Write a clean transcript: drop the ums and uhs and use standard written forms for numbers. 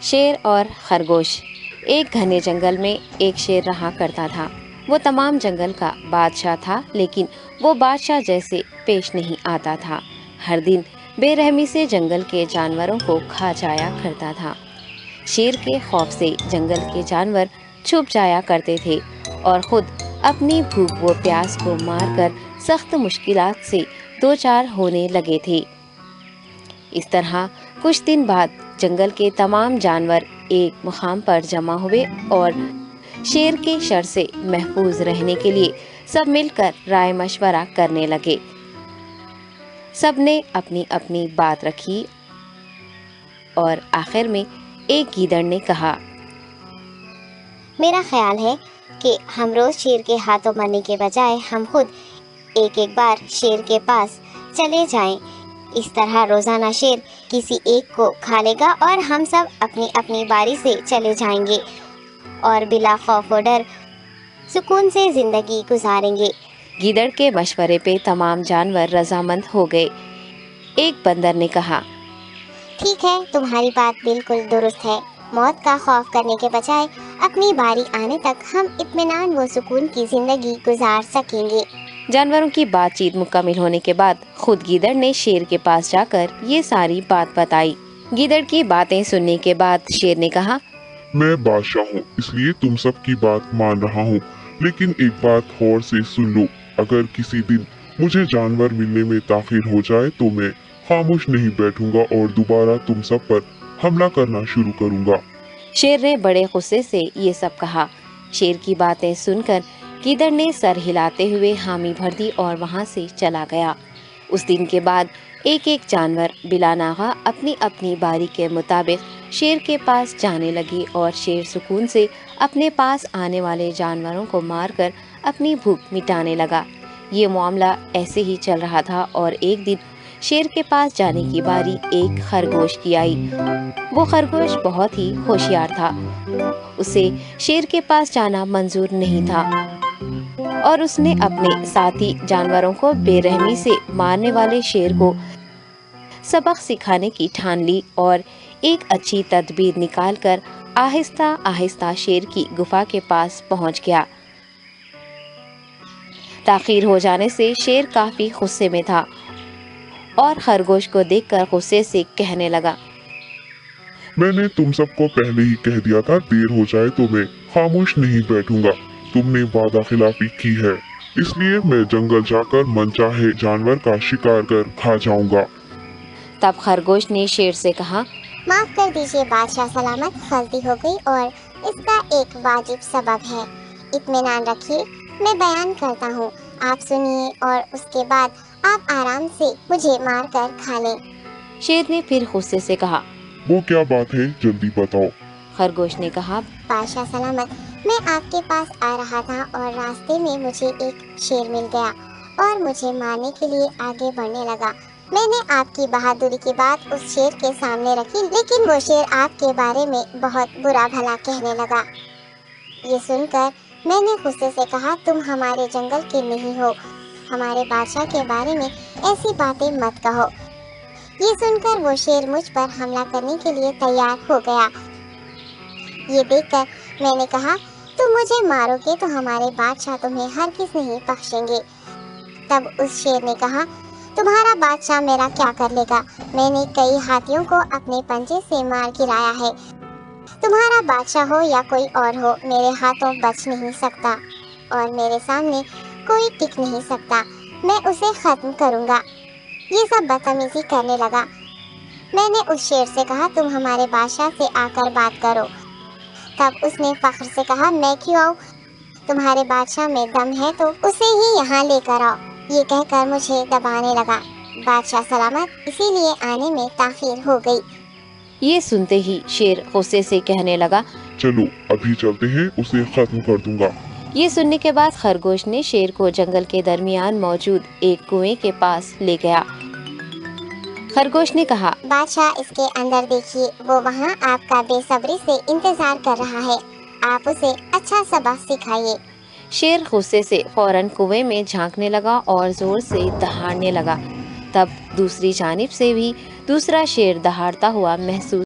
شیر اور خرگوش۔ ایک گھنے جنگل میں ایک شیر رہا کرتا تھا۔ وہ تمام جنگل کا بادشاہ تھا، لیکن وہ بادشاہ جیسے پیش نہیں آتا تھا۔ ہر دن بے رحمی سے جنگل کے جانوروں کو کھا جایا کرتا تھا۔ شیر کے خوف سے جنگل کے جانور چھپ جایا کرتے تھے اور خود اپنی بھوک و پیاس کو مار کر سخت مشکلات سے دوچار ہونے لگے تھے۔ اس طرح کچھ دن بعد جنگل کے تمام جانور ایک مقام پر جمع ہوئے اور شیر کے شر سے محفوظ رہنے کے لیے سب مل کر رائے مشورہ کرنے لگے۔ سب نے اپنی اپنی بات رکھی اور آخر میں ایک گیدڑ نے کہا، میرا خیال ہے کہ ہم روز شیر کے ہاتھوں مرنے کے بجائے ہم خود ایک بار شیر کے پاس چلے جائیں۔ اس طرح روزانہ شیر کسی ایک کو کھا لے گا اور ہم سب اپنی اپنی باری سے چلے جائیں گے اور بلا خوف و ڈر سکون سے زندگی گزاریں گے۔ گیدڑ کے مشورے پہ تمام جانور رضامند ہو گئے۔ ایک بندر نے کہا، ٹھیک ہے، تمہاری بات بالکل درست ہے۔ موت کا خوف کرنے کے بجائے اپنی باری آنے تک ہم اطمینان و سکون کی زندگی گزار سکیں گے۔ جانوروں کی بات چیت مکمل ہونے کے بعد خود گیدڑ نے شیر کے پاس جا کر یہ ساری بات بتائی۔ گیدڑ کی باتیں سننے کے بعد شیر نے کہا، میں بادشاہ ہوں، اس لیے تم سب کی بات مان رہا ہوں، لیکن ایک بات غور سے سن لو۔ اگر کسی دن مجھے جانور ملنے میں تاخیر ہو جائے تو میں خاموش نہیں بیٹھوں گا اور دوبارہ تم سب پر حملہ کرنا شروع کروں گا۔ شیر نے بڑے غصے سے یہ سب کہا۔ شیر کی باتیں سن کر گیدڑ نے سر ہلاتے ہوئے حامی بھر دی اور وہاں سے چلا گیا۔ اس دن کے بعد ایک ایک جانور بلا ناغہ اپنی اپنی باری کے مطابق شیر کے پاس جانے لگی اور شیر سکون سے اپنے پاس آنے والے جانوروں کو مار کر اپنی بھوک مٹانے لگا۔ یہ معاملہ ایسے ہی چل رہا تھا اور ایک دن شیر کے پاس جانے کی باری ایک خرگوش کی آئی۔ وہ خرگوش بہت ہی ہوشیار تھا۔ اسے شیر کے پاس جانا منظور نہیں تھا اور اس نے اپنے ساتھی جانوروں کو بے رحمی سے مارنے والے شیر کو سبق سکھانے کی ٹھان لی اور ایک اچھی تدبیر نکال کر آہستہ آہستہ شیر کی گفا کے پاس پہنچ گیا۔ تاخیر ہو جانے سے شیر کافی غصے میں تھا اور خرگوش کو دیکھ کر غصے سے کہنے لگا، میں نے تم سب کو پہلے ہی کہہ دیا تھا، دیر ہو جائے تو میں خاموش نہیں بیٹھوں گا۔ تم نے وعدہ خلافی کی ہے، اس لیے میں جنگل جا کر من چاہے جانور کا شکار کر کھا جاؤں گا۔ تب خرگوش نے شیر سے کہا، معاف کر دیجیے بادشاہ سلامت، غلطی ہو گئی اور اس کا ایک واجب سبب ہے۔ اطمینان رکھیے، میں بیان کرتا ہوں، آپ سنیے اور اس کے بعد آپ آرام سے مجھے مار کر کھا لیں۔ شیر نے پھر غصے سے کہا، وہ کیا بات ہے، جلدی بتاؤ۔ خرگوش نے کہا، بادشاہ سلامت، میں آپ کے پاس آ رہا تھا اور راستے میں مجھے ایک شیر مل گیا اور مجھے مارنے کے لیے آگے بڑھنے لگا۔ میں نے آپ کی بہادری کی بات اس شیر کے سامنے رکھی، لیکن وہ شیر آپ کے بارے میں بہت برا بھلا کہنے لگا۔ یہ سن کر میں نے غصے سے کہا، تم ہمارے جنگل کے نہیں ہو، ہمارے بادشاہ کے بارے میں ایسی باتیں مت کہو۔ یہ سن کر وہ شیر مجھ پر حملہ کرنے کے لیے تیار ہو گیا۔ یہ دیکھ کر میں نے کہا، تم مجھے مارو گے تو ہمارے بادشاہ تمہیں ہرگز نہیں بخشیں گے۔ تب اس شیر نے کہا، تمہارا بادشاہ میرا کیا کر لے گا؟ میں نے کئی ہاتھیوں کو اپنے پنجے سے مار گرایا ہے۔ تمہارا بادشاہ ہو یا کوئی اور ہو، میرے ہاتھوں بچ نہیں سکتا اور میرے سامنے کوئی ٹک نہیں سکتا۔ میں اسے ختم کروں گا۔ یہ سب بدتمیزی کرنے لگا۔ میں نے اس شیر سے کہا، تم ہمارے بادشاہ سے آ کر بات کرو۔ تب اس نے فخر سے کہا، میں کیوں آؤں؟ تمہارے بادشاہ میں دم ہے تو اسے ہی یہاں لے کر آؤ۔ یہ کہہ کر مجھے دبانے لگا۔ بادشاہ سلامت، اسی لیے آنے میں تاخیر ہو گئی۔ یہ سنتے ہی شیر غصے سے کہنے لگا، چلو ابھی چلتے ہیں، اسے ختم کر دوں گا۔ یہ سننے کے بعد خرگوش نے شیر کو جنگل کے درمیان موجود ایک کنویں کے پاس لے گیا۔ خرگوش نے کہا، بادشاہ اس کے اندر دیکھیے، وہ وہاں آپ کا بے صبری سے انتظار کر رہا ہے، آپ اسے اچھا سبق سکھائیے۔ شیر غصے سے فوراً کنویں میں جھانکنے لگا اور زور سے دہاڑنے لگا۔ تب دوسری جانب سے بھی دوسرا شیر دہاڑتا ہوا محسوس